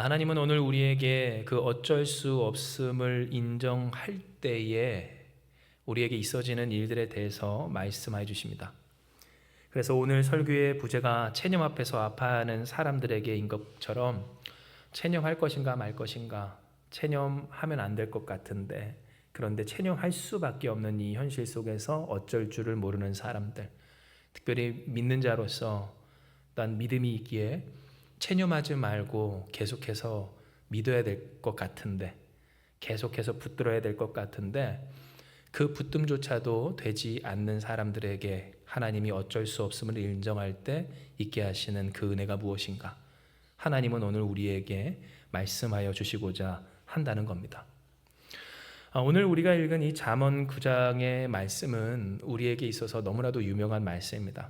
하나님은 오늘 우리에게 그 어쩔 수 없음을 인정할 때에 우리에게 있어지는 일들에 대해서 말씀해 주십니다. 그래서 오늘 설교의 부제가 체념 앞에서 아파하는 사람들에게인 것처럼 체념할 것인가 말 것인가, 체념하면 안 될 것 같은데 그런데 체념할 수밖에 없는 이 현실 속에서 어쩔 줄을 모르는 사람들, 특별히 믿는 자로서 난 믿음이 있기에 체념하지 말고 계속해서 믿어야 될 것 같은데, 계속해서 붙들어야 될 것 같은데 그 붙듦조차도 되지 않는 사람들에게 하나님이 어쩔 수 없음을 인정할 때 있게 하시는 그 은혜가 무엇인가? 하나님은 오늘 우리에게 말씀하여 주시고자 한다는 겁니다. 오늘 우리가 읽은 이 잠언 9장의 말씀은 우리에게 있어서 너무나도 유명한 말씀입니다.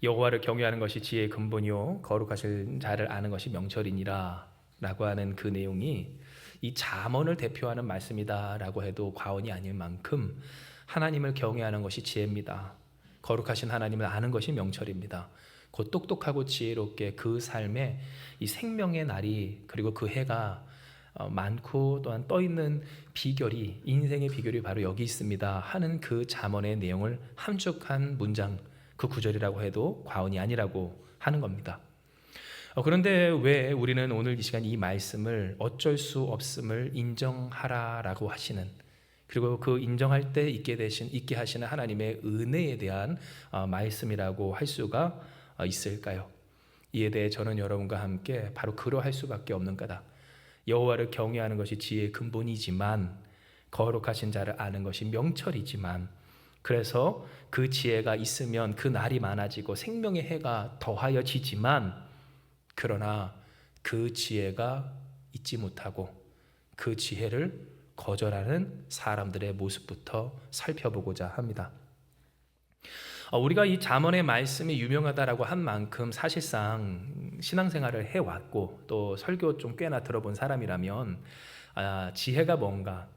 여호와를 경외하는 것이 지혜의 근본이요 거룩하실 자를 아는 것이 명철이니라 라고 하는 그 내용이 이 잠언을 대표하는 말씀이다라고 해도 과언이 아닐 만큼 하나님을 경외하는 것이 지혜입니다. 거룩하신 하나님을 아는 것이 명철입니다. 곧 똑똑하고 지혜롭게 그 삶에 이 생명의 날이 그리고 그 해가 많고 또한 떠있는 비결이, 인생의 비결이 바로 여기 있습니다 하는 그 잠언의 내용을 함축한 문장, 그 구절이라고 해도 과언이 아니라고 하는 겁니다. 그런데 왜 우리는 오늘 이 시간 이 말씀을 어쩔 수 없음을 인정하라라고 하시는, 그리고 그 인정할 때 있게 하시는 하나님의 은혜에 대한 말씀이라고 할 수가 있을까요? 이에 대해 저는 여러분과 함께 바로 그러할 수밖에 없는 거다. 여호와를 경외하는 것이 지혜의 근본이지만 거룩하신 자를 아는 것이 명철이지만, 그래서 그 지혜가 있으면 그 날이 많아지고 생명의 해가 더하여지지만, 그러나 그 지혜가 있지 못하고 그 지혜를 거절하는 사람들의 모습부터 살펴보고자 합니다. 우리가 이 잠언의 말씀이 유명하다라고 한 만큼 사실상 신앙생활을 해왔고 또 설교 좀 꽤나 들어본 사람이라면 지혜가 뭔가,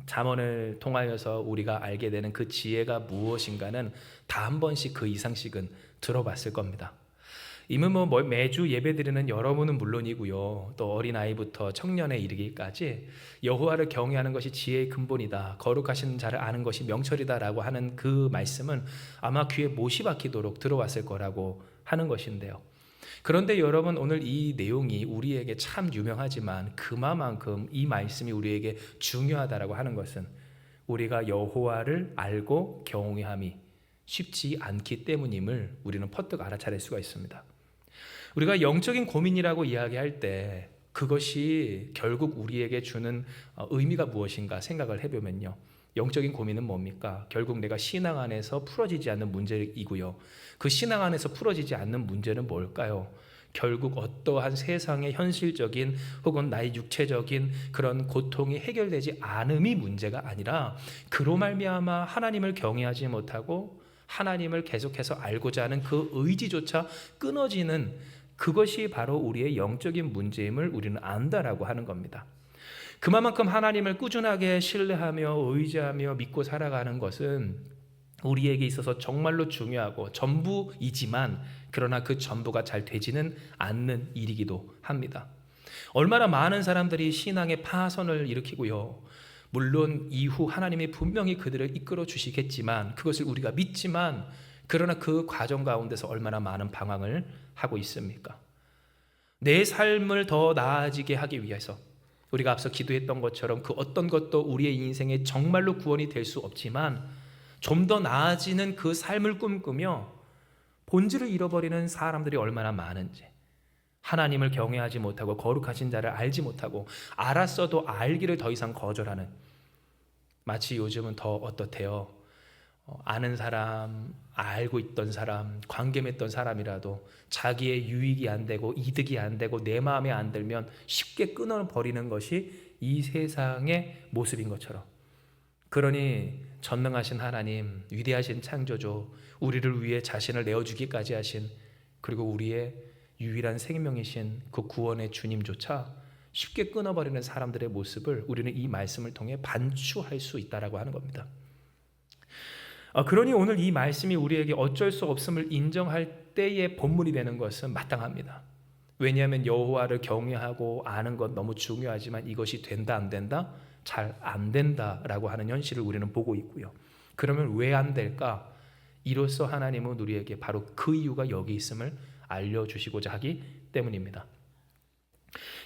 잠언을 통하여서 우리가 알게 되는 그 지혜가 무엇인가는 다 한 번씩 그 이상씩은 들어봤을 겁니다. 이미 매주 예배드리는 여러분은 물론이고요, 또 어린아이부터 청년에 이르기까지 여호와를 경외하는 것이 지혜의 근본이다, 거룩하신 자를 아는 것이 명철이다라고 하는 그 말씀은 아마 귀에 못이 박히도록 들어왔을 거라고 하는 것인데요. 그런데 여러분, 오늘 이 내용이 우리에게 참 유명하지만 그만큼 이 말씀이 우리에게 중요하다라고 하는 것은 우리가 여호와를 알고 경외함이 쉽지 않기 때문임을 우리는 퍼뜩 알아차릴 수가 있습니다. 우리가 영적인 고민이라고 이야기할 때 그것이 결국 우리에게 주는 의미가 무엇인가 생각을 해보면요, 영적인 고민은 뭡니까? 결국 내가 신앙 안에서 풀어지지 않는 문제이고요, 그 신앙 안에서 풀어지지 않는 문제는 뭘까요? 결국 어떠한 세상의 현실적인 혹은 나의 육체적인 그런 고통이 해결되지 않음이 문제가 아니라 그로 말미암아 하나님을 경외하지 못하고 하나님을 계속해서 알고자 하는 그 의지조차 끊어지는, 그것이 바로 우리의 영적인 문제임을 우리는 안다라고 하는 겁니다. 그만큼 하나님을 꾸준하게 신뢰하며 의지하며 믿고 살아가는 것은 우리에게 있어서 정말로 중요하고 전부이지만, 그러나 그 전부가 잘 되지는 않는 일이기도 합니다. 얼마나 많은 사람들이 신앙의 파선을 일으키고요, 물론 이후 하나님이 분명히 그들을 이끌어 주시겠지만, 그것을 우리가 믿지만, 그러나 그 과정 가운데서 얼마나 많은 방황을 하고 있습니까? 내 삶을 더 나아지게 하기 위해서 우리가 앞서 기도했던 것처럼 그 어떤 것도 우리의 인생에 정말로 구원이 될 수 없지만 좀 더 나아지는 그 삶을 꿈꾸며 본질을 잃어버리는 사람들이 얼마나 많은지, 하나님을 경외하지 못하고 거룩하신 자를 알지 못하고 알았어도 알기를 더 이상 거절하는, 마치 요즘은 더 어떻대요? 아는 사람, 알고 있던 사람, 관계 맺던 사람이라도 자기의 유익이 안 되고 이득이 안 되고 내 마음에 안 들면 쉽게 끊어버리는 것이 이 세상의 모습인 것처럼, 그러니 전능하신 하나님, 위대하신 창조주, 우리를 위해 자신을 내어주기까지 하신, 그리고 우리의 유일한 생명이신 그 구원의 주님조차 쉽게 끊어버리는 사람들의 모습을 우리는 이 말씀을 통해 반추할 수 있다라고 하는 겁니다. 그러니 오늘 이 말씀이 우리에게 어쩔 수 없음을 인정할 때의 본문이 되는 것은 마땅합니다. 왜냐하면 여호와를 경외하고 아는 것 너무 중요하지만 이것이 된다 안 된다? 잘 안 된다라고 하는 현실을 우리는 보고 있고요. 그러면 왜 안 될까? 이로써 하나님은 우리에게 바로 그 이유가 여기 있음을 알려주시고자 하기 때문입니다.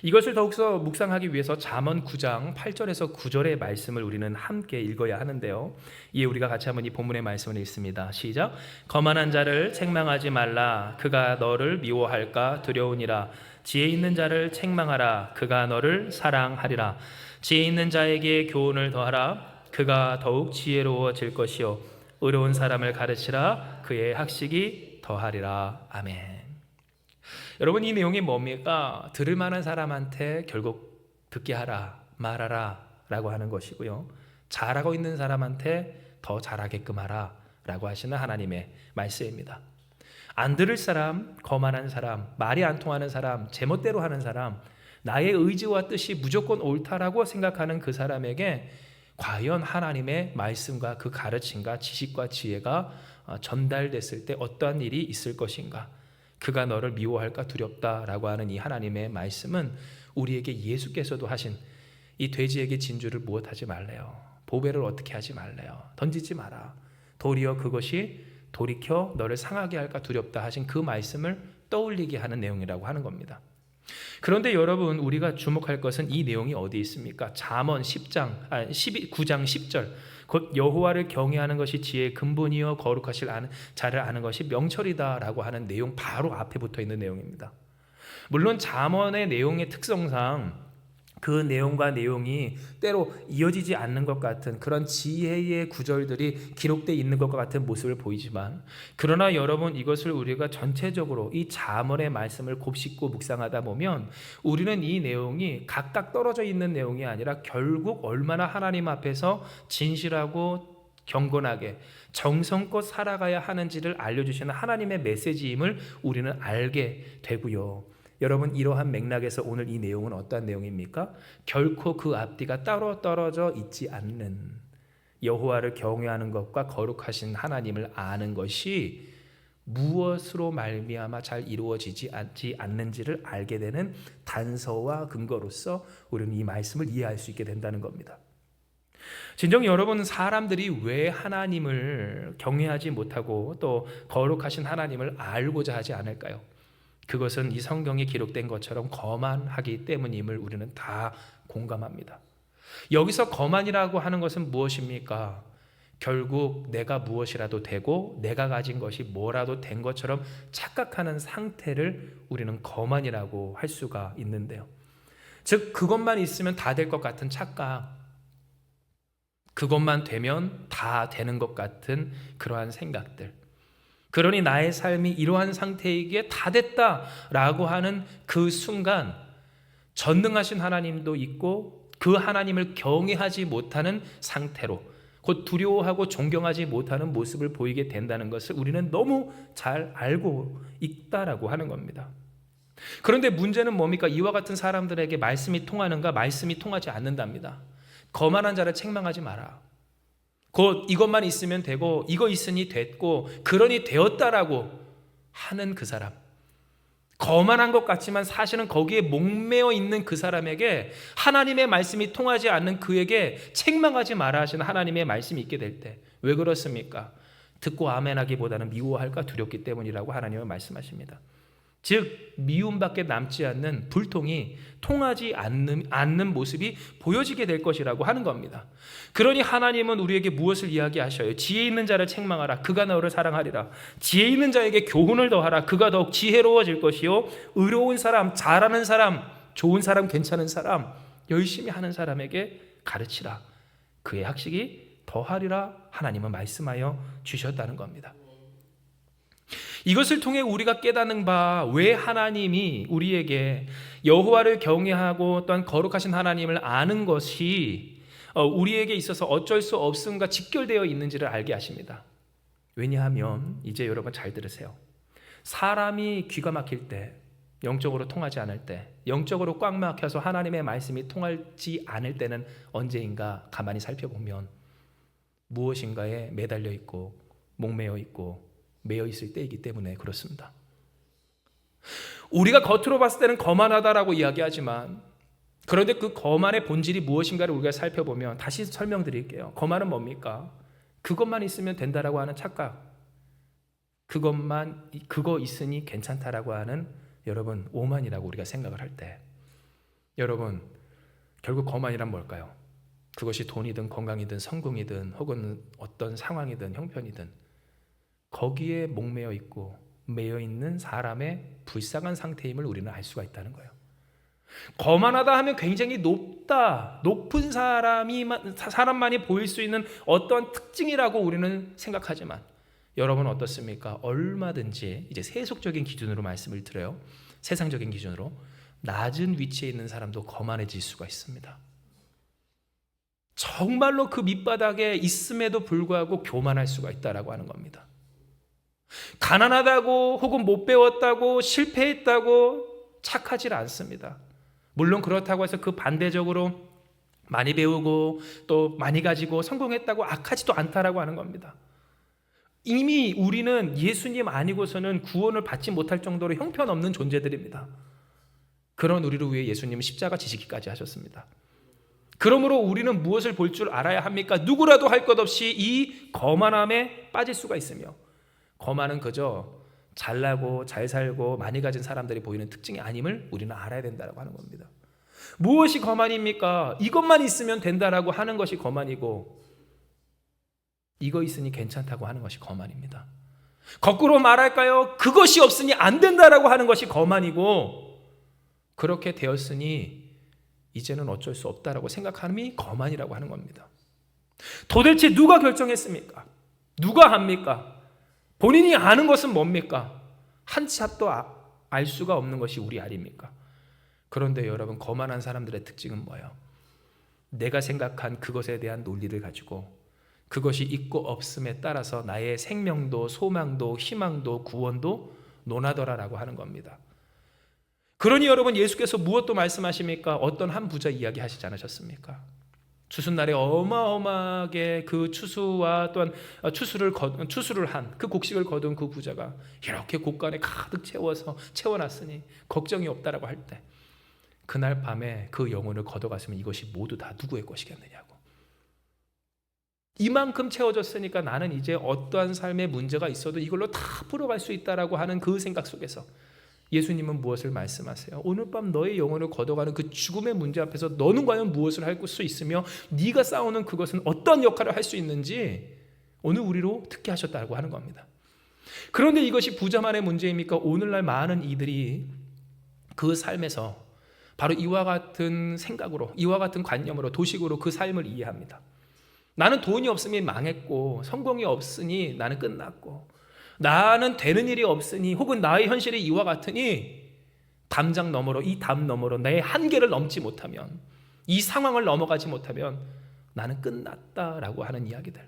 이것을 더욱더 묵상하기 위해서 잠언 9장 8절에서 9절의 말씀을 우리는 함께 읽어야 하는데요. 이에 우리가 같이 한번 이 본문의 말씀을 읽습니다. 시작. 거만한 자를 책망하지 말라. 그가 너를 미워할까 두려우니라. 지혜 있는 자를 책망하라. 그가 너를 사랑하리라. 지혜 있는 자에게 교훈을 더하라. 그가 더욱 지혜로워질 것이요 의로운 사람을 가르치라. 그의 학식이 더하리라. 아멘. 여러분, 이 내용이 뭡니까? 들을 만한 사람한테 결국 듣게 하라, 말하라 라고 하는 것이고요. 잘하고 있는 사람한테 더 잘하게끔 하라 라고 하시는 하나님의 말씀입니다. 안 들을 사람, 거만한 사람, 말이 안 통하는 사람, 제멋대로 하는 사람, 나의 의지와 뜻이 무조건 옳다라고 생각하는 그 사람에게 과연 하나님의 말씀과 그 가르침과 지식과 지혜가 전달됐을 때 어떠한 일이 있을 것인가? 그가 너를 미워할까 두렵다라고 하는 이 하나님의 말씀은 우리에게 예수께서도 하신 이 돼지에게 진주를 무엇하지 말래요. 보배를 어떻게 하지 말래요. 던지지 마라. 도리어 그것이 돌이켜 너를 상하게 할까 두렵다 하신 그 말씀을 떠올리게 하는 내용이라고 하는 겁니다. 그런데 여러분, 우리가 주목할 것은 이 내용이 어디 있습니까? 잠언 9장 10절 곧 여호와를 경외하는 것이 지혜의 근본이요 거룩하실 자를 아는 것이 명철이다라고 하는 내용 바로 앞에 붙어 있는 내용입니다. 물론 잠언의 내용의 특성상 그 내용과 내용이 때로 이어지지 않는 것 같은 그런 지혜의 구절들이 기록되어 있는 것과 같은 모습을 보이지만, 그러나 여러분, 이것을 우리가 전체적으로 이 잠언의 말씀을 곱씹고 묵상하다 보면 우리는 이 내용이 각각 떨어져 있는 내용이 아니라 결국 얼마나 하나님 앞에서 진실하고 경건하게 정성껏 살아가야 하는지를 알려주시는 하나님의 메시지임을 우리는 알게 되고요. 여러분, 이러한 맥락에서 오늘 이 내용은 어떠한 내용입니까? 결코 그 앞뒤가 따로 떨어져 있지 않는 여호와를 경외하는 것과 거룩하신 하나님을 아는 것이 무엇으로 말미암아 잘 이루어지지 않는지를 알게 되는 단서와 근거로서 우리는 이 말씀을 이해할 수 있게 된다는 겁니다. 진정 여러분, 사람들이 왜 하나님을 경외하지 못하고 또 거룩하신 하나님을 알고자 하지 않을까요? 그것은 이 성경에 기록된 것처럼 거만하기 때문임을 우리는 다 공감합니다. 여기서 거만이라고 하는 것은 무엇입니까? 결국 내가 무엇이라도 되고 내가 가진 것이 뭐라도 된 것처럼 착각하는 상태를 우리는 거만이라고 할 수가 있는데요. 즉, 그것만 있으면 다 될 것 같은 착각, 그것만 되면 다 되는 것 같은 그러한 생각들, 그러니 나의 삶이 이러한 상태이기에 다 됐다라고 하는 그 순간 전능하신 하나님도 있고 그 하나님을 경외하지 못하는 상태로 곧 두려워하고 존경하지 못하는 모습을 보이게 된다는 것을 우리는 너무 잘 알고 있다라고 하는 겁니다. 그런데 문제는 뭡니까? 이와 같은 사람들에게 말씀이 통하는가? 말씀이 통하지 않는답니다. 거만한 자를 책망하지 마라. 곧 이것만 있으면 되고 이거 있으니 됐고 그러니 되었다라고 하는 그 사람, 거만한 것 같지만 사실은 거기에 목매어 있는 그 사람에게 하나님의 말씀이 통하지 않는 그에게 책망하지 마라 하시는 하나님의 말씀이 있게 될 때 왜 그렇습니까? 듣고 아멘하기보다는 미워할까 두렵기 때문이라고 하나님은 말씀하십니다. 즉 미움밖에 남지 않는 불통이 통하지 않는 모습이 보여지게 될 것이라고 하는 겁니다. 그러니 하나님은 우리에게 무엇을 이야기하셔요? 지혜 있는 자를 책망하라. 그가 너를 사랑하리라. 지혜 있는 자에게 교훈을 더하라. 그가 더욱 지혜로워질 것이요 의로운 사람, 잘하는 사람, 좋은 사람, 괜찮은 사람, 열심히 하는 사람에게 가르치라. 그의 학식이 더하리라. 하나님은 말씀하여 주셨다는 겁니다. 이것을 통해 우리가 깨닫는 바, 왜 하나님이 우리에게 여호와를 경외하고 또한 거룩하신 하나님을 아는 것이 우리에게 있어서 어쩔 수 없음과 직결되어 있는지를 알게 하십니다. 왜냐하면 이제 여러분 잘 들으세요. 사람이 귀가 막힐 때, 영적으로 통하지 않을 때, 영적으로 꽉 막혀서 하나님의 말씀이 통하지 않을 때는 언제인가 가만히 살펴보면 무엇인가에 매달려 있고 목매어 있고 매여 있을 때이기 때문에 그렇습니다. 우리가 겉으로 봤을 때는 거만하다라고 이야기하지만, 그런데 그 거만의 본질이 무엇인가를 우리가 살펴보면, 다시 설명드릴게요. 거만은 뭡니까? 그것만 있으면 된다라고 하는 착각, 그거 있으니 괜찮다라고 하는 여러분 오만이라고 우리가 생각을 할 때, 여러분 결국 거만이란 뭘까요? 그것이 돈이든 건강이든 성공이든 혹은 어떤 상황이든 형편이든 거기에 목매여 있고 매여 있는 사람의 불쌍한 상태임을 우리는 알 수가 있다는 거예요. 거만하다 하면 굉장히 높은 사람만이 보일 수 있는 어떠한 특징이라고 우리는 생각하지만, 여러분 어떻습니까? 얼마든지 이제 세속적인 기준으로 말씀을 드려요. 세상적인 기준으로 낮은 위치에 있는 사람도 거만해질 수가 있습니다. 정말로 그 밑바닥에 있음에도 불구하고 교만할 수가 있다라고 하는 겁니다. 가난하다고 혹은 못 배웠다고 실패했다고 착하지 않습니다. 물론 그렇다고 해서 그 반대적으로 많이 배우고 또 많이 가지고 성공했다고 악하지도 않다라고 하는 겁니다. 이미 우리는 예수님 아니고서는 구원을 받지 못할 정도로 형편없는 존재들입니다. 그런 우리를 위해 예수님은 십자가 지시기까지 하셨습니다. 그러므로 우리는 무엇을 볼 줄 알아야 합니까? 누구라도 할 것 없이 이 거만함에 빠질 수가 있으며, 거만은 그저 잘나고 잘 살고 많이 가진 사람들이 보이는 특징이 아님을 우리는 알아야 된다고 하는 겁니다. 무엇이 거만입니까? 이것만 있으면 된다라고 하는 것이 거만이고, 이거 있으니 괜찮다고 하는 것이 거만입니다. 거꾸로 말할까요? 그것이 없으니 안 된다라고 하는 것이 거만이고, 그렇게 되었으니 이제는 어쩔 수 없다라고 생각함이 거만이라고 하는 겁니다. 도대체 누가 결정했습니까? 누가 합니까? 본인이 아는 것은 뭡니까? 한 치 앞도 알 수가 없는 것이 우리 아닙니까? 그런데 여러분, 거만한 사람들의 특징은 뭐예요? 내가 생각한 그것에 대한 논리를 가지고 그것이 있고 없음에 따라서 나의 생명도 소망도 희망도 구원도 논하더라라고 하는 겁니다. 그러니 여러분, 예수께서 무엇도 말씀하십니까? 어떤 한 부자 이야기 하시지 않으셨습니까? 추수날에 어마어마하게 그 추수와 또한 추수를 한 그 곡식을 거둔 그 부자가 이렇게 곳간에 가득 채워놨으니 걱정이 없다라고 할 때, 그날 밤에 그 영혼을 걷어갔으면 이것이 모두 다 누구의 것이겠느냐고. 이만큼 채워졌으니까 나는 이제 어떠한 삶의 문제가 있어도 이걸로 다 풀어갈 수 있다라고 하는 그 생각 속에서 예수님은 무엇을 말씀하세요? 오늘 밤 너의 영혼을 걷어가는 그 죽음의 문제 앞에서 너는 과연 무엇을 할 수 있으며 네가 싸우는 그것은 어떤 역할을 할 수 있는지 오늘 우리로 듣게 하셨다고 하는 겁니다. 그런데 이것이 부자만의 문제입니까? 오늘날 많은 이들이 그 삶에서 바로 이와 같은 생각으로, 이와 같은 관념으로, 도식으로 그 삶을 이해합니다. 나는 돈이 없으면 망했고, 성공이 없으니 나는 끝났고, 나는 되는 일이 없으니, 혹은 나의 현실이 이와 같으니 담장 너머로, 이 담 너머로 내 한계를 넘지 못하면, 이 상황을 넘어가지 못하면 나는 끝났다라고 하는 이야기들.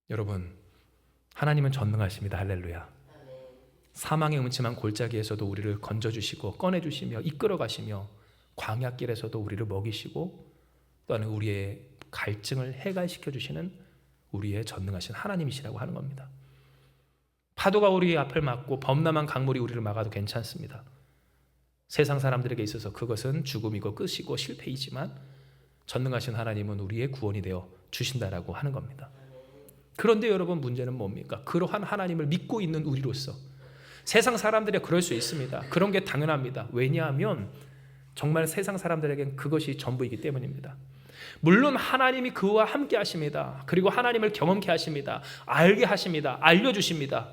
여러분, 하나님은 전능하십니다. 할렐루야. 사망의 음침한 골짜기에서도 우리를 건져주시고 꺼내주시며 이끌어가시며 광야길에서도 우리를 먹이시고 또는 우리의 갈증을 해갈시켜주시는 우리의 전능하신 하나님이시라고 하는 겁니다. 파도가 우리 앞을 막고 범람한 강물이 우리를 막아도 괜찮습니다. 세상 사람들에게 있어서 그것은 죽음이고 끝이고 실패이지만 전능하신 하나님은 우리의 구원이 되어 주신다라고 하는 겁니다. 그런데 여러분, 문제는 뭡니까? 그러한 하나님을 믿고 있는 우리로서 세상 사람들이 그럴 수 있습니다. 그런 게 당연합니다. 왜냐하면 정말 세상 사람들에겐 그것이 전부이기 때문입니다. 물론 하나님이 그와 함께 하십니다. 그리고 하나님을 경험케 하십니다. 알게 하십니다. 알려주십니다.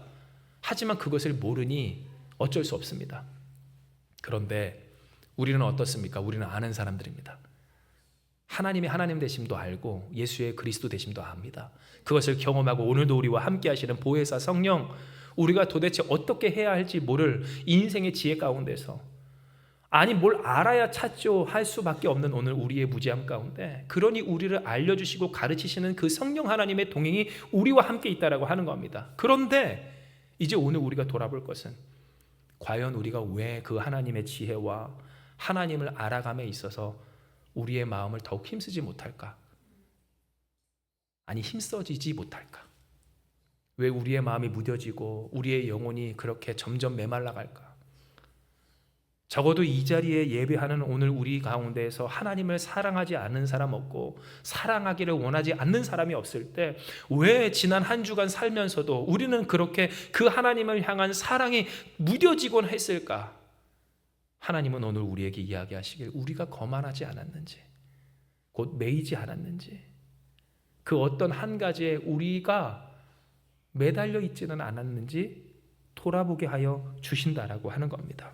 하지만 그것을 모르니 어쩔 수 없습니다. 그런데 우리는 어떻습니까? 우리는 아는 사람들입니다. 하나님의 하나님 되심도 알고 예수의 그리스도 되심도 압니다. 그것을 경험하고 오늘도 우리와 함께 하시는 보혜사 성령, 우리가 도대체 어떻게 해야 할지 모를 인생의 지혜 가운데서, 아니 뭘 알아야 찾죠 할 수밖에 없는 오늘 우리의 무지함 가운데, 그러니 우리를 알려주시고 가르치시는 그 성령 하나님의 동행이 우리와 함께 있다라고 하는 겁니다. 그런데 이제 오늘 우리가 돌아볼 것은, 과연 우리가 왜 그 하나님의 지혜와 하나님을 알아감에 있어서 우리의 마음을 더욱 힘쓰지 못할까? 아니 힘써지지 못할까? 왜 우리의 마음이 무뎌지고 우리의 영혼이 그렇게 점점 메말라 갈까? 적어도 이 자리에 예배하는 오늘 우리 가운데에서 하나님을 사랑하지 않는 사람 없고 사랑하기를 원하지 않는 사람이 없을 때 왜 지난 한 주간 살면서도 우리는 그렇게 그 하나님을 향한 사랑이 무뎌지곤 했을까? 하나님은 오늘 우리에게 이야기하시길 우리가 거만하지 않았는지, 곧 매이지 않았는지, 그 어떤 한 가지에 우리가 매달려 있지는 않았는지 돌아보게 하여 주신다라고 하는 겁니다.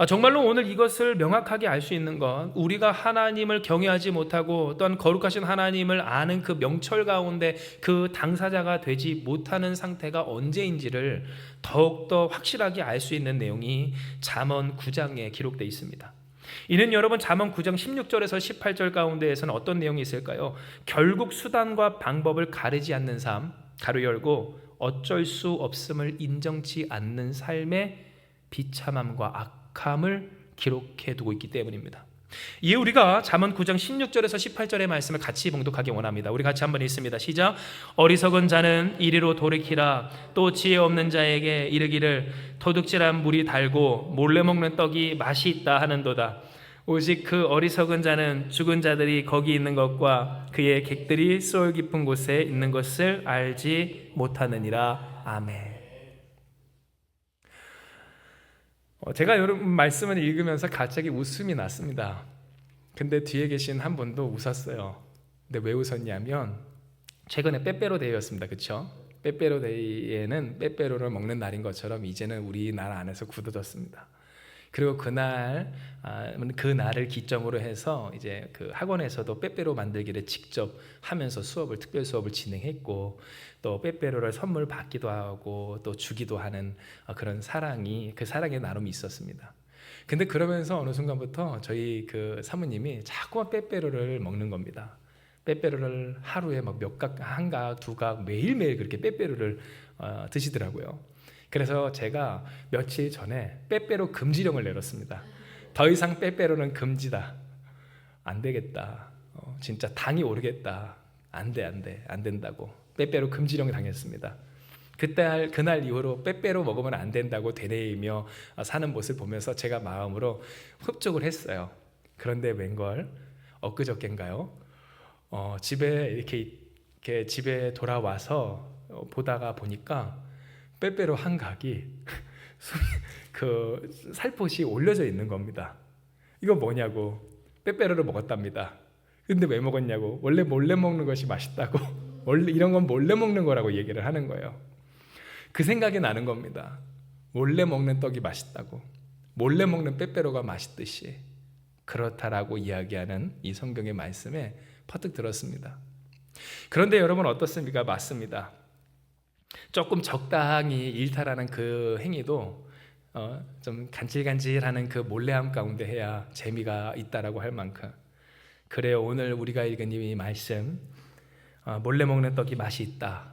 정말로 오늘 이것을 명확하게 알 수 있는 건 우리가 하나님을 경외하지 못하고 또한 거룩하신 하나님을 아는 그 명철 가운데 그 당사자가 되지 못하는 상태가 언제인지를 더욱더 확실하게 알 수 있는 내용이 잠언 9장에 기록되어 있습니다. 이는 여러분 잠언 9장 16절에서 18절 가운데에서는 어떤 내용이 있을까요? 결국 수단과 방법을 가르지 않는 삶, 가로 열고 어쩔 수 없음을 인정치 않는 삶의 비참함과 악함을 기록해 두고 있기 때문입니다. 이에 우리가 잠언 9장 16절에서 18절의 말씀을 같이 봉독하기 원합니다. 우리 같이 한번 읽습니다. 시작. 어리석은 자는 이리로 돌이키라. 또 지혜 없는 자에게 이르기를 도둑질한 물이 달고 몰래 먹는 떡이 맛이 있다 하는도다. 오직 그 어리석은 자는 죽은 자들이 거기 있는 것과 그의 객들이 수월 깊은 곳에 있는 것을 알지 못하느니라. 아멘. 제가 여러분 말씀을 읽으면서 갑자기 웃음이 났습니다. 근데 뒤에 계신 한 분도 웃었어요. 근데 왜 웃었냐면 최근에 빼빼로 데이였습니다. 그렇죠? 빼빼로 데이에는 빼빼로를 먹는 날인 것처럼 이제는 우리나라 안에서 굳어졌습니다. 그리고 그날을 기점으로 해서 이제 그 학원에서도 빼빼로 만들기를 직접 하면서 특별 수업을 진행했고, 또 빼빼로를 선물 받기도 하고 또 주기도 하는 그런 그 사랑의 나눔이 있었습니다. 근데 그러면서 어느 순간부터 저희 그 사모님이 자꾸만 빼빼로를 먹는 겁니다. 빼빼로를 하루에 막 한 각, 두 각 매일매일 그렇게 빼빼로를 드시더라고요. 그래서 제가 며칠 전에 빼빼로 금지령을 내렸습니다. 더 이상 빼빼로는 금지다. 안 되겠다. 진짜 당이 오르겠다. 안 된다고. 빼빼로 금지령을 당했습니다. 그날 이후로 빼빼로 먹으면 안 된다고 되뇌이며 사는 모습을 보면서 제가 마음으로 흡족을 했어요. 그런데 웬걸 엊그저께인가요? 집에 집에 돌아와서 보다가 보니까 빼빼로 한 각이 그 살포시 올려져 있는 겁니다. 이거 뭐냐고. 빼빼로를 먹었답니다. 근데 왜 먹었냐고. 원래 몰래 먹는 것이 맛있다고. 원래 이런 건 몰래 먹는 거라고 얘기를 하는 거예요. 그 생각이 나는 겁니다. 몰래 먹는 떡이 맛있다고. 몰래 먹는 빼빼로가 맛있듯이 그렇다라고 이야기하는 이 성경의 말씀에 퍼뜩 들었습니다. 그런데 여러분 어떻습니까? 맞습니다. 조금 적당히 일탈하는 그 행위도 좀 간질간질하는 그 몰래함 가운데 해야 재미가 있다라고 할 만큼, 그래요. 오늘 우리가 읽은 이 말씀, 몰래 먹는 떡이 맛이 있다,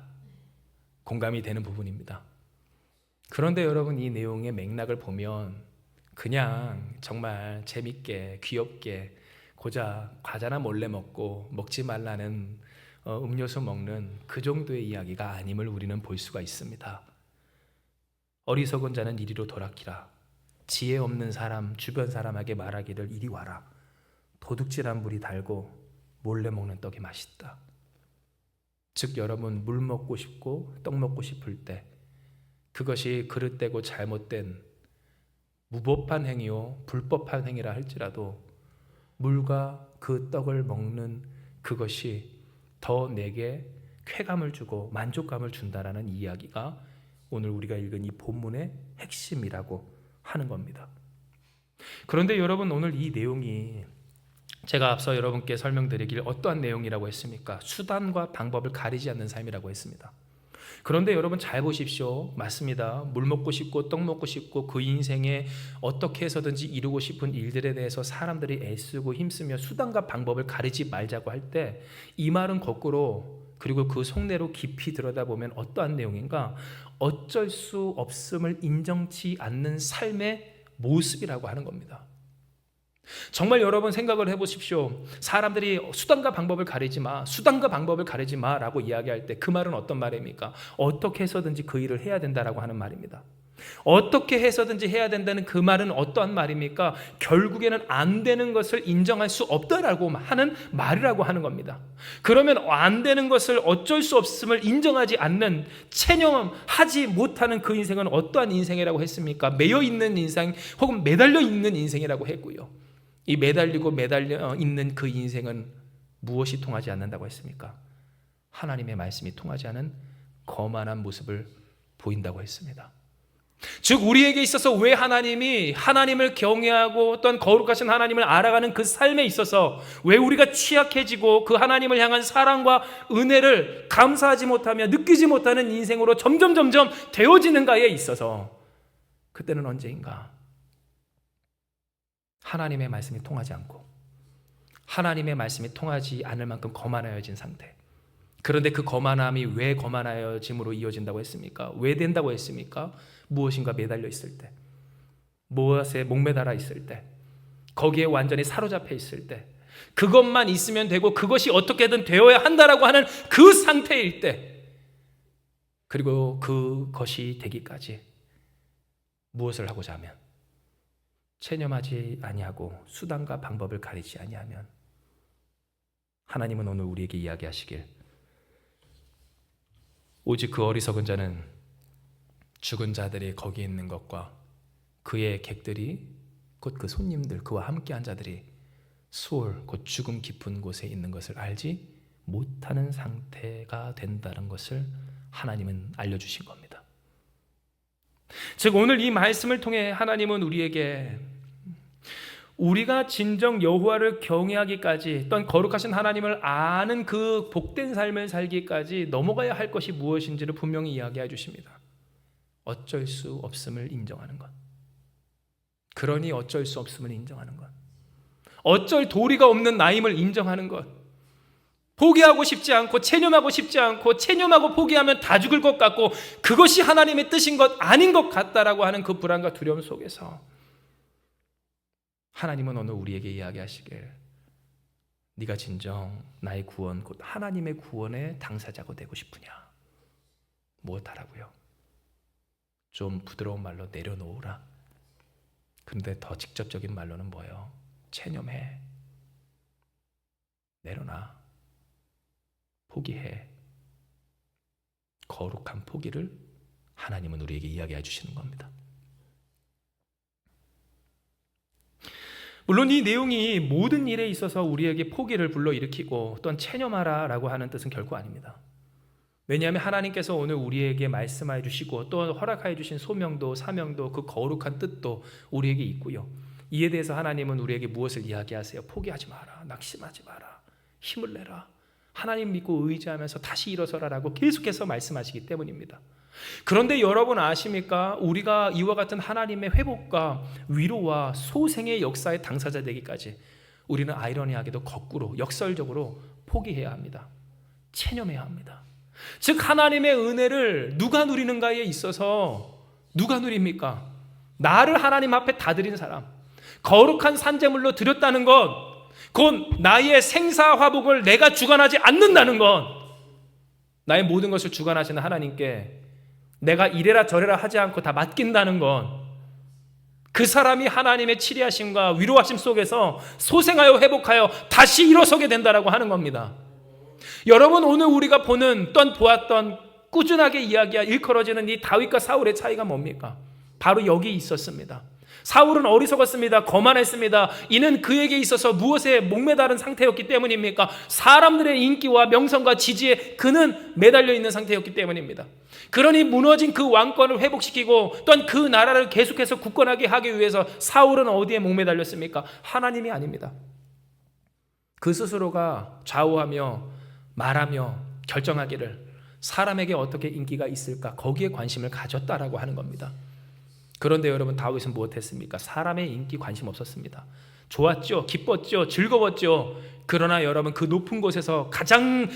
공감이 되는 부분입니다. 그런데 여러분 이 내용의 맥락을 보면 그냥 정말 재밌게 귀엽게 고작 과자나 몰래 먹지 말라는 음료수 먹는 그 정도의 이야기가 아님을 우리는 볼 수가 있습니다. 어리석은 자는 이리로 돌아키라. 지혜 없는 사람, 주변 사람에게 말하기를 이리 와라. 도둑질한 물이 달고 몰래 먹는 떡이 맛있다. 즉 여러분, 물 먹고 싶고 떡 먹고 싶을 때 그것이 그릇되고 잘못된 무법한 행위요 불법한 행위라 할지라도 물과 그 떡을 먹는 그것이 더 내게 쾌감을 주고 만족감을 준다라는 이야기가 오늘 우리가 읽은 이 본문의 핵심이라고 하는 겁니다. 그런데 여러분, 오늘 이 내용이 제가 앞서 여러분께 설명드리길 어떠한 내용이라고 했습니까? 수단과 방법을 가리지 않는 삶이라고 했습니다. 그런데 여러분 잘 보십시오. 맞습니다. 물 먹고 싶고 떡 먹고 싶고 그 인생에 어떻게 해서든지 이루고 싶은 일들에 대해서 사람들이 애쓰고 힘쓰며 수단과 방법을 가리지 말자고 할 때 이 말은 거꾸로, 그리고 그 속내로 깊이 들여다보면 어떠한 내용인가? 어쩔 수 없음을 인정치 않는 삶의 모습이라고 하는 겁니다. 정말 여러분 생각을 해보십시오. 사람들이 수단과 방법을 가리지 마, 수단과 방법을 가리지 마라고 이야기할 때 그 말은 어떤 말입니까? 어떻게 해서든지 그 일을 해야 된다라고 하는 말입니다. 어떻게 해서든지 해야 된다는 그 말은 어떠한 말입니까? 결국에는 안 되는 것을 인정할 수 없다라고 하는 말이라고 하는 겁니다. 그러면 안 되는 것을 어쩔 수 없음을 인정하지 않는, 체념하지 못하는 그 인생은 어떠한 인생이라고 했습니까? 매여 있는 인생 혹은 매달려 있는 인생이라고 했고요. 이 매달리고 매달려 있는 그 인생은 무엇이 통하지 않는다고 했습니까? 하나님의 말씀이 통하지 않은 거만한 모습을 보인다고 했습니다. 즉 우리에게 있어서 왜 하나님이 하나님을 경외하고 어떤 거룩하신 하나님을 알아가는 그 삶에 있어서 왜 우리가 취약해지고 그 하나님을 향한 사랑과 은혜를 감사하지 못하며 느끼지 못하는 인생으로 점점 되어지는가에 있어서 그때는 언제인가 하나님의 말씀이 통하지 않고 하나님의 말씀이 통하지 않을 만큼 거만하여진 상태. 그런데 그 거만함이 왜 거만하여짐으로 이어진다고 했습니까? 왜 된다고 했습니까? 무엇인가 매달려 있을 때, 무엇에 목매달아 있을 때, 거기에 완전히 사로잡혀 있을 때, 그것만 있으면 되고 그것이 어떻게든 되어야 한다라고 하는 그 상태일 때, 그리고 그것이 되기까지 무엇을 하고자 하면, 체념하지 아니하고 수단과 방법을 가리지 아니하면 하나님은 오늘 우리에게 이야기하시길 오직 그 어리석은 자는 죽은 자들이 거기 있는 것과 그의 객들이 곧 그 손님들 그와 함께한 자들이 수월 곧 죽음 깊은 곳에 있는 것을 알지 못하는 상태가 된다는 것을 하나님은 알려주신 겁니다. 즉 오늘 이 말씀을 통해 하나님은 우리에게 우리가 진정 여호와를 경외하기까지 어떤 거룩하신 하나님을 아는 그 복된 삶을 살기까지 넘어가야 할 것이 무엇인지를 분명히 이야기해 주십니다. 어쩔 수 없음을 인정하는 것. 그러니 어쩔 수 없음을 인정하는 것. 어쩔 도리가 없는 나임을 인정하는 것. 포기하고 싶지 않고 체념하고 싶지 않고 체념하고 포기하면 다 죽을 것 같고 그것이 하나님의 뜻인 것 아닌 것 같다라고 하는 그 불안과 두려움 속에서 하나님은 오늘 우리에게 이야기하시길 네가 진정 나의 구원 곧 하나님의 구원의 당사자가 되고 싶으냐? 무엇하라고요? 좀 부드러운 말로 내려놓으라. 그런데 더 직접적인 말로는 뭐예요? 체념해. 내려놔. 포기해. 거룩한 포기를 하나님은 우리에게 이야기해 주시는 겁니다. 물론 이 내용이 모든 일에 있어서 우리에게 포기를 불러일으키고 또한 체념하라라고 하는 뜻은 결코 아닙니다. 왜냐하면 하나님께서 오늘 우리에게 말씀해 주시고 또 허락해 주신 소명도 사명도 그 거룩한 뜻도 우리에게 있고요. 이에 대해서 하나님은 우리에게 무엇을 이야기하세요? 포기하지 마라. 낙심하지 마라. 힘을 내라. 하나님 믿고 의지하면서 다시 일어서라라고 계속해서 말씀하시기 때문입니다. 그런데 여러분 아십니까? 우리가 이와 같은 하나님의 회복과 위로와 소생의 역사의 당사자 되기까지 우리는 아이러니하게도 거꾸로 역설적으로 포기해야 합니다. 체념해야 합니다. 즉 하나님의 은혜를 누가 누리는가에 있어서 누가 누립니까? 나를 하나님 앞에 다 드린 사람, 거룩한 산제물로 드렸다는 것, 곧 나의 생사화복을 내가 주관하지 않는다는 것, 나의 모든 것을 주관하시는 하나님께 내가 이래라 저래라 하지 않고 다 맡긴다는 것, 그 사람이 하나님의 치리하심과 위로하심 속에서 소생하여 회복하여 다시 일어서게 된다라고 하는 겁니다. 여러분 오늘 우리가 보는 또한 보았던 꾸준하게 이야기가 일컬어지는 이 다윗과 사울의 차이가 뭡니까? 바로 여기 있었습니다. 사울은 어리석었습니다. 거만했습니다. 이는 그에게 있어서 무엇에 목매다른 상태였기 때문입니까? 사람들의 인기와 명성과 지지에 그는 매달려 있는 상태였기 때문입니다. 그러니 무너진 그 왕권을 회복시키고 또한 그 나라를 계속해서 굳건하게 하기 위해서 사울은 어디에 목매달렸습니까? 하나님이 아닙니다. 그 스스로가 좌우하며 말하며 결정하기를 사람에게 어떻게 인기가 있을까 거기에 관심을 가졌다라고 하는 겁니다. 그런데 여러분 다윗은 무엇했습니까? 사람의 인기 관심 없었습니다. 좋았죠, 기뻤죠, 즐거웠죠. 그러나 여러분 그 높은 곳에서 가장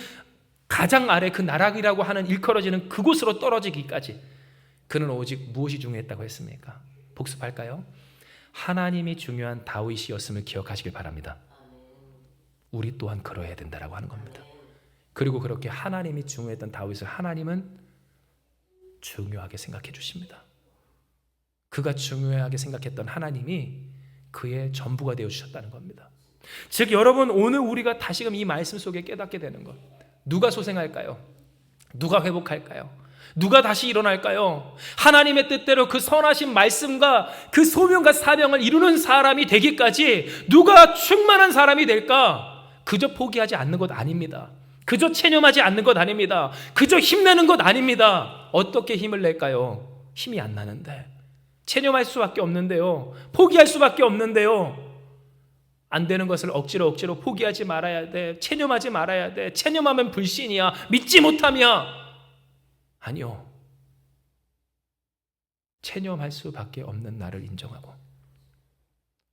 아래 그 나락이라고 하는 일컬어지는 그곳으로 떨어지기까지 그는 오직 무엇이 중요했다고 했습니까? 복습할까요? 하나님이 중요한 다윗이었음을 기억하시길 바랍니다. 우리 또한 그러해야 된다라고 하는 겁니다. 그리고 그렇게 하나님이 중요했던 다윗을 하나님은 중요하게 생각해 주십니다. 그가 중요하게 생각했던 하나님이 그의 전부가 되어 주셨다는 겁니다. 즉 여러분, 오늘 우리가 다시금 이 말씀 속에 깨닫게 되는 것, 누가 소생할까요? 누가 회복할까요? 누가 다시 일어날까요? 하나님의 뜻대로 그 선하신 말씀과 그 소명과 사명을 이루는 사람이 되기까지 누가 충만한 사람이 될까? 그저 포기하지 않는 것 아닙니다. 그저 체념하지 않는 것 아닙니다. 그저 힘내는 것 아닙니다. 어떻게 힘을 낼까요? 힘이 안 나는데. 체념할 수밖에 없는데요. 포기할 수밖에 없는데요. 안 되는 것을 억지로 포기하지 말아야 돼. 체념하지 말아야 돼. 체념하면 불신이야. 믿지 못함이야. 아니요. 체념할 수밖에 없는 나를 인정하고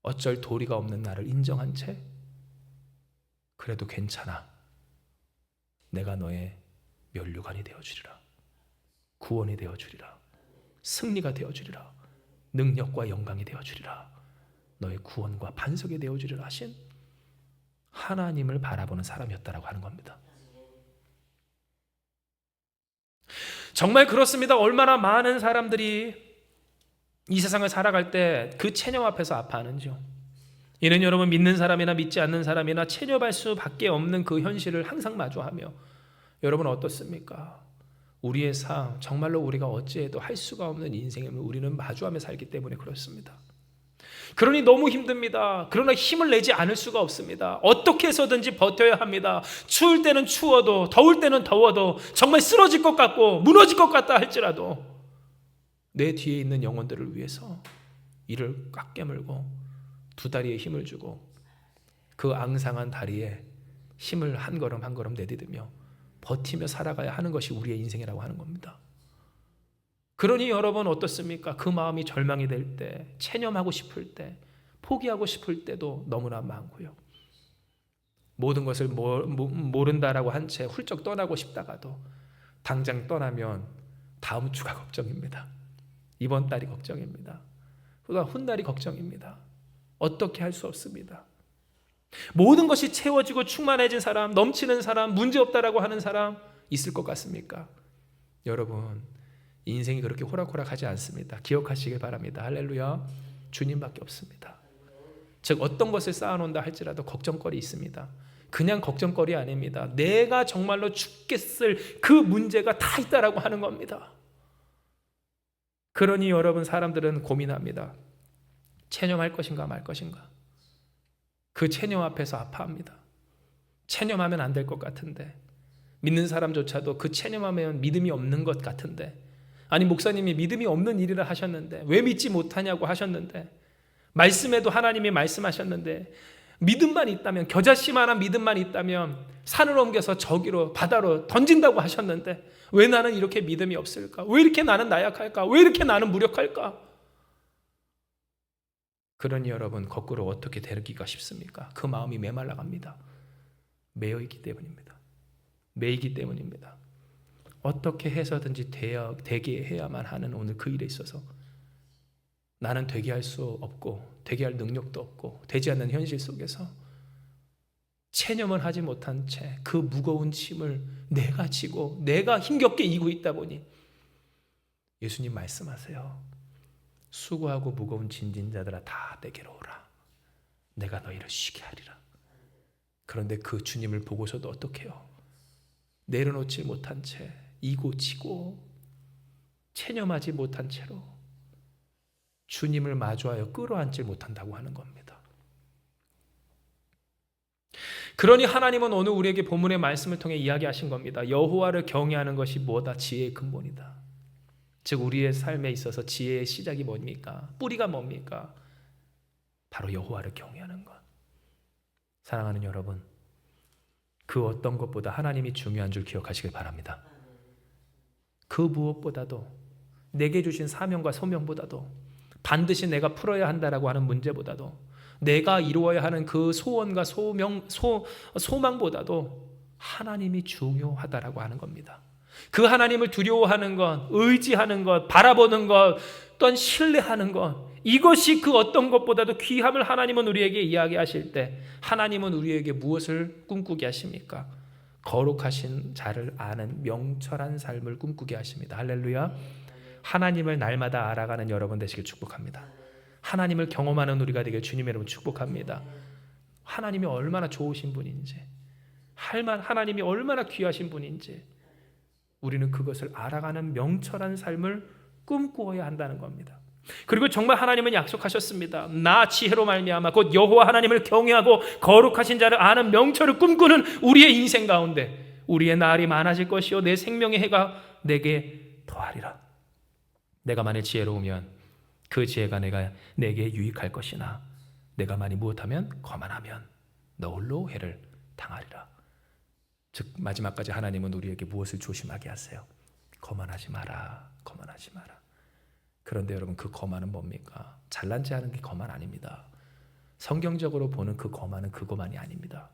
어쩔 도리가 없는 나를 인정한 채 그래도 괜찮아. 내가 너의 면류관이 되어주리라. 구원이 되어주리라. 승리가 되어주리라. 능력과 영광이 되어주리라. 너의 구원과 반석이 되어주리라 하신 하나님을 바라보는 사람이었다라고 하는 겁니다. 정말 그렇습니다. 얼마나 많은 사람들이 이 세상을 살아갈 때 그 체념 앞에서 아파하는지요. 이는 여러분, 믿는 사람이나 믿지 않는 사람이나 체념할 수밖에 없는 그 현실을 항상 마주하며, 여러분 어떻습니까? 우리의 삶, 정말로 우리가 어찌해도 할 수가 없는 인생을 우리는 마주하며 살기 때문에 그렇습니다. 그러니 너무 힘듭니다. 그러나 힘을 내지 않을 수가 없습니다. 어떻게 해서든지 버텨야 합니다. 추울 때는 추워도, 더울 때는 더워도, 정말 쓰러질 것 같고 무너질 것 같다 할지라도 내 뒤에 있는 영혼들을 위해서 이를 꽉 깨물고 두 다리에 힘을 주고 그 앙상한 다리에 힘을 한 걸음 한 걸음 내디디며 버티며 살아가야 하는 것이 우리의 인생이라고 하는 겁니다. 그러니 여러분 어떻습니까? 그 마음이 절망이 될 때, 체념하고 싶을 때, 포기하고 싶을 때도 너무나 많고요. 모든 것을 모른다라고 한 채 훌쩍 떠나고 싶다가도 당장 떠나면 다음 주가 걱정입니다. 이번 달이 걱정입니다. 그가 훗날이 걱정입니다. 어떻게 할 수 없습니다. 모든 것이 채워지고 충만해진 사람, 넘치는 사람, 문제없다라고 하는 사람 있을 것 같습니까? 여러분, 인생이 그렇게 호락호락하지 않습니다. 기억하시길 바랍니다. 할렐루야. 주님밖에 없습니다. 즉 어떤 것을 쌓아놓는다 할지라도 걱정거리 있습니다. 그냥 걱정거리 아닙니다. 내가 정말로 죽겠을 그 문제가 다 있다라고 하는 겁니다. 그러니 여러분, 사람들은 고민합니다. 체념할 것인가 말 것인가. 그 체념 앞에서 아파합니다. 체념하면 안 될 것 같은데, 믿는 사람조차도 그 체념하면 믿음이 없는 것 같은데, 아니 목사님이 믿음이 없는 일이라 하셨는데 왜 믿지 못하냐고 하셨는데, 말씀에도 하나님이 말씀하셨는데 믿음만 있다면, 겨자씨만한 믿음만 있다면 산을 옮겨서 저기로 바다로 던진다고 하셨는데 왜 나는 이렇게 믿음이 없을까? 왜 이렇게 나는 나약할까? 왜 이렇게 나는 무력할까? 그러니 여러분, 거꾸로 어떻게 되기가 쉽습니까? 그 마음이 메말라 갑니다. 매여있기 때문입니다. 매이기 때문입니다. 어떻게 해서든지 되게 해야만 하는 오늘 그 일에 있어서 나는 되게 할 수 없고 되게 할 능력도 없고 되지 않는 현실 속에서 체념을 하지 못한 채 그 무거운 짐을 내가 지고 내가 힘겹게 이고 있다 보니 예수님 말씀하세요. 수고하고 무거운 짐진 자들아 다 내게로 오라. 내가 너희를 쉬게 하리라. 그런데 그 주님을 보고서도 어떻게 해요? 내려놓지 못한 채 이고 지고 체념하지 못한 채로 주님을 마주하여 끌어안지 못한다고 하는 겁니다. 그러니 하나님은 오늘 우리에게 본문의 말씀을 통해 이야기하신 겁니다. 여호와를 경외하는 것이 뭐다? 지혜의 근본이다. 즉 우리의 삶에 있어서 지혜의 시작이 뭡니까? 뿌리가 뭡니까? 바로 여호와를 경외하는 것. 사랑하는 여러분, 그 어떤 것보다 하나님이 중요한 줄 기억하시길 바랍니다. 그 무엇보다도, 내게 주신 사명과 소명보다도, 반드시 내가 풀어야 한다라고 하는 문제보다도, 내가 이루어야 하는 그 소원과 소망보다도 하나님이 중요하다라고 하는 겁니다. 그 하나님을 두려워하는 것, 의지하는 것, 바라보는 것, 또한 신뢰하는 것, 이것이 그 어떤 것보다도 귀함을 하나님은 우리에게 이야기하실 때 하나님은 우리에게 무엇을 꿈꾸게 하십니까? 거룩하신 자를 아는 명철한 삶을 꿈꾸게 하십니다. 할렐루야. 하나님을 날마다 알아가는 여러분 되시길 축복합니다. 하나님을 경험하는 우리가 되길 주님의 이름으로 축복합니다. 하나님이 얼마나 좋으신 분인지, 하나님이 얼마나 귀하신 분인지 우리는 그것을 알아가는 명철한 삶을 꿈꾸어야 한다는 겁니다. 그리고 정말 하나님은 약속하셨습니다. 나 지혜로 말미암아 곧 여호와 하나님을 경외하고 거룩하신 자를 아는 명철을 꿈꾸는 우리의 인생 가운데 우리의 날이 많아질 것이요 내 생명의 해가 내게 더하리라. 내가 만일 지혜로우면 그 지혜가 내게 유익할 것이나 내가 만일 무엇하면 거만하면 너 홀로 해를 당하리라. 즉 마지막까지 하나님은 우리에게 무엇을 조심하게 하세요? 거만하지 마라. 거만하지 마라. 그런데 여러분, 그 거만은 뭡니까? 잘난 체 하는 게 거만 아닙니다. 성경적으로 보는 그 거만은 그거만이 아닙니다.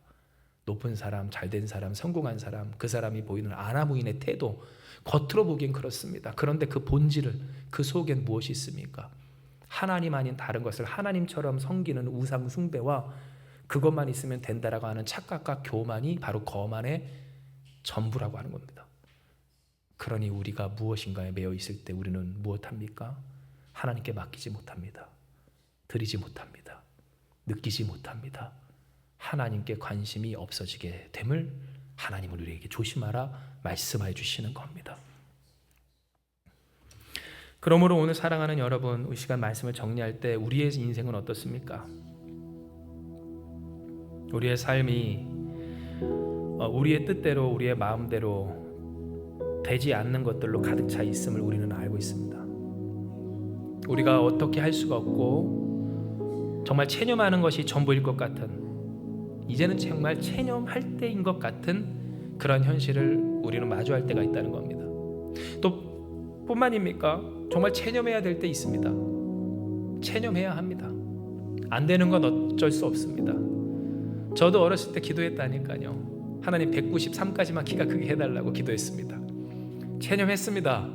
높은 사람, 잘된 사람, 성공한 사람, 그 사람이 보이는 아나무인의 태도, 겉으로 보기엔 그렇습니다. 그런데 그 본질을, 그 속엔 무엇이 있습니까? 하나님 아닌 다른 것을 하나님처럼 섬기는 우상 숭배와 그것만 있으면 된다라고 하는 착각과 교만이 바로 거만의 전부라고 하는 겁니다. 그러니 우리가 무엇인가에 매여 있을 때 우리는 무엇합니까? 하나님께 맡기지 못합니다. 드리지 못합니다. 느끼지 못합니다. 하나님께 관심이 없어지게 됨을 하나님은 우리에게 조심하라 말씀해 주시는 겁니다. 그러므로 오늘 사랑하는 여러분, 이 시간 말씀을 정리할 때 우리의 인생은 어떻습니까? 우리의 삶이 우리의 뜻대로 우리의 마음대로 되지 않는 것들로 가득 차 있음을 우리는 알고 있습니다. 우리가 어떻게 할 수가 없고 정말 체념하는 것이 전부일 것 같은, 이제는 정말 체념할 때인 것 같은 그런 현실을 우리는 마주할 때가 있다는 겁니다. 또 뿐만입니까? 정말 체념해야 될 때 있습니다. 체념해야 합니다. 안 되는 건 어쩔 수 없습니다. 저도 어렸을 때 기도했다니까요. 하나님 193까지만 키가 크게 해달라고 기도했습니다. 체념했습니다.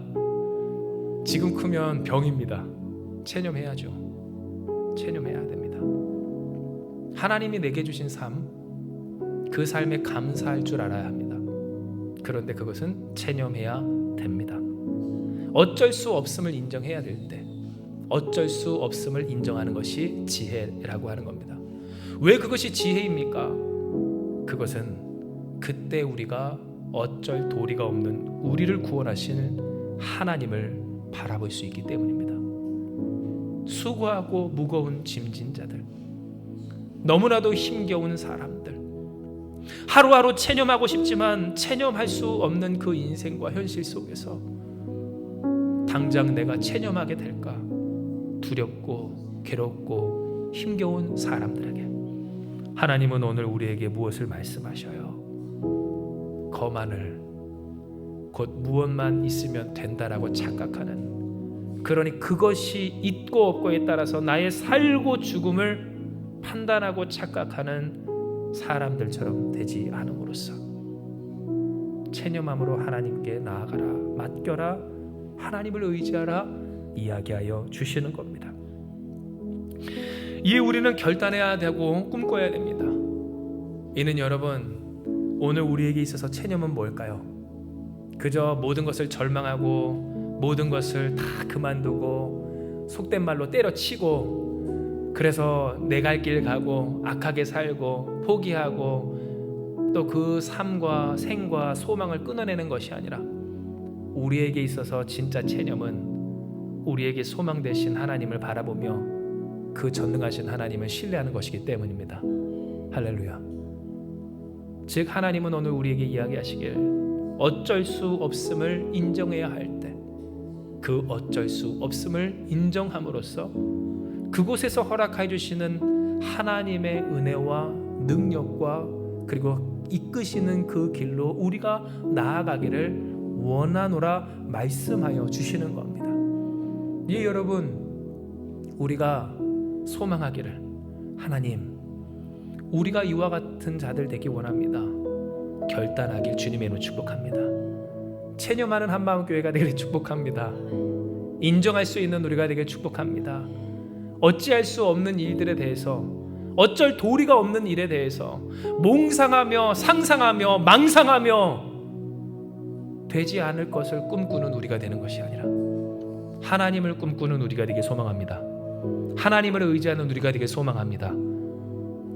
지금 크면 병입니다. 체념해야죠. 체념해야 됩니다. 하나님이 내게 주신 삶, 그 삶에 감사할 줄 알아야 합니다. 그런데 그것은 체념해야 됩니다. 어쩔 수 없음을 인정해야 될 때, 어쩔 수 없음을 인정하는 것이 지혜라고 하는 겁니다. 왜 그것이 지혜입니까? 그것은 그때 우리가 어쩔 도리가 없는 우리를 구원하시는 하나님을 바라볼 수 있기 때문입니다. 수고하고 무거운 짐진 자들, 너무나도 힘겨운 사람들, 하루하루 체념하고 싶지만 체념할 수 없는 그 인생과 현실 속에서 당장 내가 체념하게 될까 두렵고 괴롭고 힘겨운 사람들에게 하나님은 오늘 우리에게 무엇을 말씀하셔요? 거만을, 곧 무엇만 있으면 된다라고 착각하는, 그러니 그것이 있고 없고에 따라서 나의 살고 죽음을 판단하고 착각하는 사람들처럼 되지 않음으로써 체념함으로 하나님께 나아가라, 맡겨라, 하나님을 의지하라 이야기하여 주시는 겁니다. 이에 우리는 결단해야 되고 꿈꿔야 됩니다. 이는 여러분, 오늘 우리에게 있어서 체념은 뭘까요? 그저 모든 것을 절망하고 모든 것을 다 그만두고 속된 말로 때려치고 그래서 내 갈 길 가고 악하게 살고 포기하고 또 그 삶과 생과 소망을 끊어내는 것이 아니라 우리에게 있어서 진짜 체념은 우리에게 소망 되신 하나님을 바라보며 그 전능하신 하나님을 신뢰하는 것이기 때문입니다. 할렐루야. 즉 하나님은 오늘 우리에게 이야기하시길 어쩔 수 없음을 인정해야 할 때 그 어쩔 수 없음을 인정함으로써 그곳에서 허락해 주시는 하나님의 은혜와 능력과 그리고 이끄시는 그 길로 우리가 나아가기를 원하노라 말씀하여 주시는 겁니다. 예, 여러분, 우리가 소망하기를 하나님, 우리가 이와 같은 자들 되기 원합니다. 결단하길 주님의 이름으로 축복합니다. 체념하는 한마음교회가 되기를 축복합니다. 인정할 수 있는 우리가 되기를 축복합니다. 어찌할 수 없는 일들에 대해서, 어쩔 도리가 없는 일에 대해서 몽상하며 상상하며 망상하며 되지 않을 것을 꿈꾸는 우리가 되는 것이 아니라 하나님을 꿈꾸는 우리가 되길 소망합니다. 하나님을 의지하는 우리가 되길 소망합니다.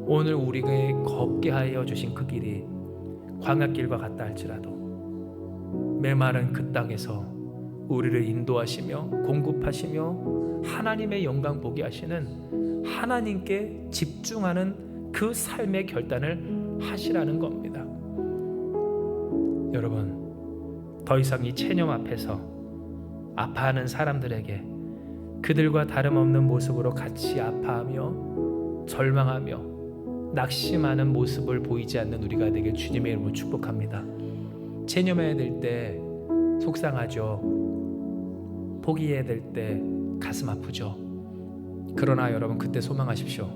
오늘 우리에게 걷게 하여 주신 그 길이 광야길과 같다 할지라도 메마른 그 땅에서 우리를 인도하시며 공급하시며 하나님의 영광 보게 하시는 하나님께 집중하는 그 삶의 결단을 하시라는 겁니다. 여러분, 더 이상 이 체념 앞에서 아파하는 사람들에게 그들과 다름없는 모습으로 같이 아파하며 절망하며 낙심하는 모습을 보이지 않는 우리가 되길 주님의 이름으로 축복합니다. 체념해야 될 때 속상하죠. 포기해야 될 때 가슴 아프죠. 그러나 여러분, 그때 소망하십시오.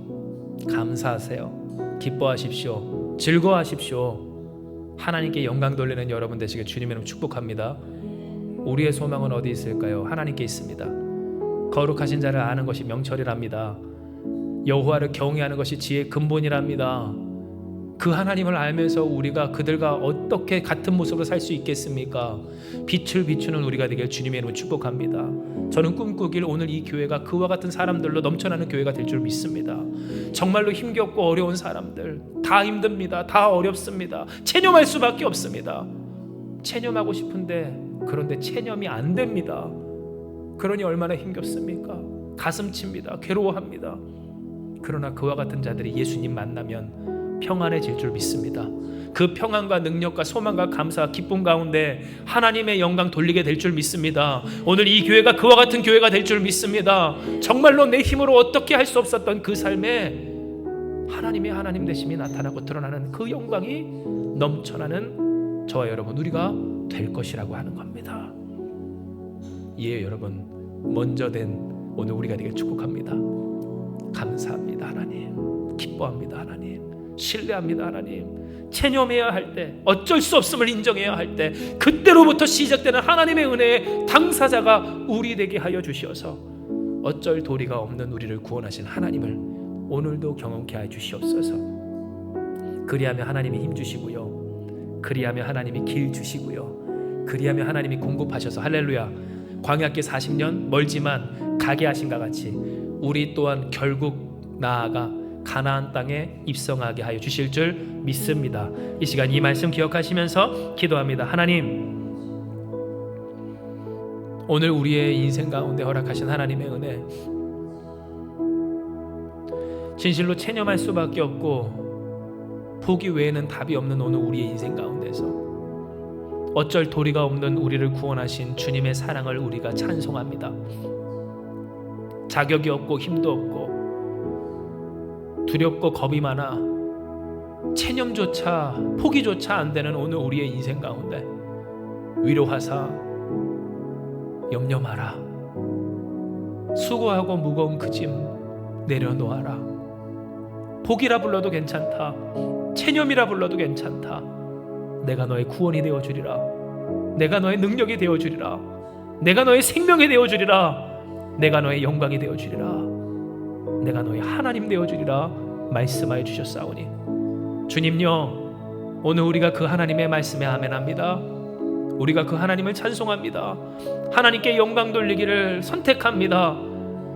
감사하세요. 기뻐하십시오. 즐거워하십시오. 하나님께 영광 돌리는 여러분 되시길 주님의 이름으로 축복합니다. 우리의 소망은 어디 있을까요? 하나님께 있습니다. 거룩하신 자를 아는 것이 명철이랍니다. 여호와를 경외하는 것이 지혜의 근본이랍니다. 그 하나님을 알면서 우리가 그들과 어떻게 같은 모습으로 살 수 있겠습니까? 빛을 비추는 우리가 되길 주님의 이름으로 축복합니다. 저는 꿈꾸길 오늘 이 교회가 그와 같은 사람들로 넘쳐나는 교회가 될 줄 믿습니다. 정말로 힘겹고 어려운 사람들, 다 힘듭니다. 다 어렵습니다. 체념할 수밖에 없습니다. 체념하고 싶은데 그런데 체념이 안 됩니다. 그러니 얼마나 힘겹습니까? 가슴칩니다. 괴로워합니다. 그러나 그와 같은 자들이 예수님 만나면 평안해질 줄 믿습니다. 그 평안과 능력과 소망과 감사와 기쁨 가운데 하나님의 영광 돌리게 될 줄 믿습니다. 오늘 이 교회가 그와 같은 교회가 될 줄 믿습니다. 정말로 내 힘으로 어떻게 할 수 없었던 그 삶에 하나님의 하나님 되심이 나타나고 드러나는 그 영광이 넘쳐나는 저와 여러분 우리가 될 것이라고 하는 겁니다. 예, 여러분, 먼저 된 오늘 우리가 되길 축복합니다. 감사합니다 하나님. 기뻐합니다 하나님. 신뢰합니다 하나님. 체념해야 할 때, 어쩔 수 없음을 인정해야 할 때, 그때로부터 시작되는 하나님의 은혜의 당사자가 우리 되게 하여 주시어서 어쩔 도리가 없는 우리를 구원하신 하나님을 오늘도 경험케 하여 주시옵소서. 그리하며 하나님이 힘 주시고요, 그리하며 하나님이 길 주시고요, 그리하며 하나님이 공급하셔서 할렐루야, 광야길 40년 멀지만 가게 하신가 같이 우리 또한 결국 나아가 가나안 땅에 입성하게 하여 주실 줄 믿습니다. 이 시간 이 말씀 기억하시면서 기도합니다. 하나님, 오늘 우리의 인생 가운데 허락하신 하나님의 은혜, 진실로 체념할 수밖에 없고 포기 외에는 답이 없는 오늘 우리의 인생 가운데서 어쩔 도리가 없는 우리를 구원하신 주님의 사랑을 우리가 찬송합니다. 자격이 없고 힘도 없고 두렵고 겁이 많아 체념조차 포기조차 안 되는 오늘 우리의 인생 가운데 위로하사 염려 마라, 수고하고 무거운 그 짐 내려놓아라. 포기라 불러도 괜찮다, 체념이라 불러도 괜찮다. 내가 너의 구원이 되어주리라. 내가 너의 능력이 되어주리라. 내가 너의 생명이 되어주리라. 내가 너의 영광이 되어주리라. 내가 너의 하나님 되어주리라 말씀하여 주셨사오니 주님요, 오늘 우리가 그 하나님의 말씀에 아멘합니다. 우리가 그 하나님을 찬송합니다. 하나님께 영광 돌리기를 선택합니다.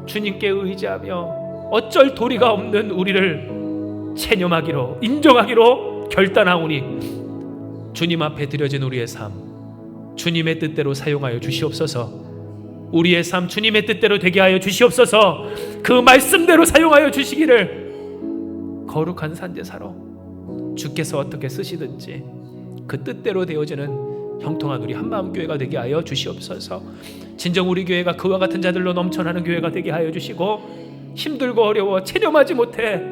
주님께 의지하며 어쩔 도리가 없는 우리를 체념하기로 인정하기로 결단하오니 주님 앞에 드려진 우리의 삶 주님의 뜻대로 사용하여 주시옵소서. 우리의 삶 주님의 뜻대로 되게 하여 주시옵소서. 그 말씀대로 사용하여 주시기를 거룩한 산제사로 주께서 어떻게 쓰시든지 그 뜻대로 되어지는 형통한 우리 한마음교회가 되게 하여 주시옵소서. 진정 우리 교회가 그와 같은 자들로 넘쳐나는 교회가 되게 하여 주시고 힘들고 어려워 체념하지 못해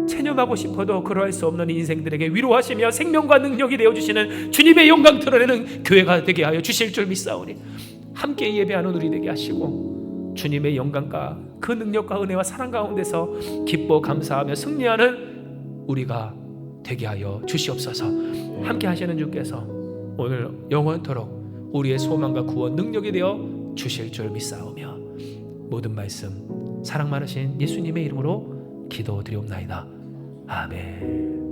체념하고 싶어도 그러할 수 없는 인생들에게 위로하시며 생명과 능력이 되어주시는 주님의 영광 드러내는 교회가 되게 하여 주실 줄 믿사오니 함께 예배하는 우리 되게 하시고 주님의 영광과 그 능력과 은혜와 사랑 가운데서 기뻐 감사하며 승리하는 우리가 되게 하여 주시옵소서. 함께 하시는 주께서 오늘 영원토록 우리의 소망과 구원 능력이 되어 주실 줄 믿사오며 모든 말씀 사랑 많으신 예수님의 이름으로 기도드리옵나이다. 아멘.